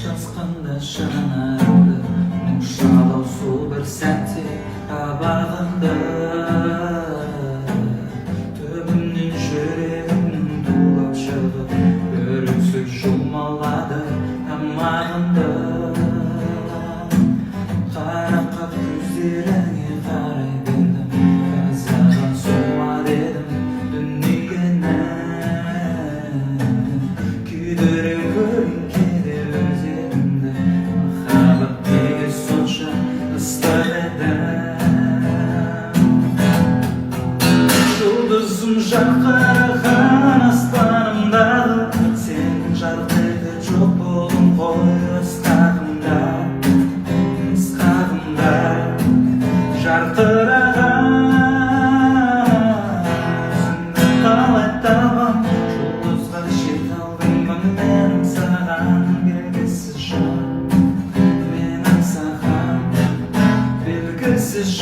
қоштасқанда жанарымды мұң шалау сол бір сәтте табағында түбімнен жүрегімнің тулап шығып үріксіз жұлмалады тамағында қарақат көздеріңе қарай бердім қазаған сол ма дедім дүниені күйдіре көргің кейде өзегімді махаббат неге сонша ыстық еді жұлдызым жарқыраған аспанымдағы сенің жарық еді жоқ болдың ғой ысқағымда жарқыраған өзіңді қалай табам жұлдызға жете алдым ба менің саған белгісіз жан менің саған белгісіз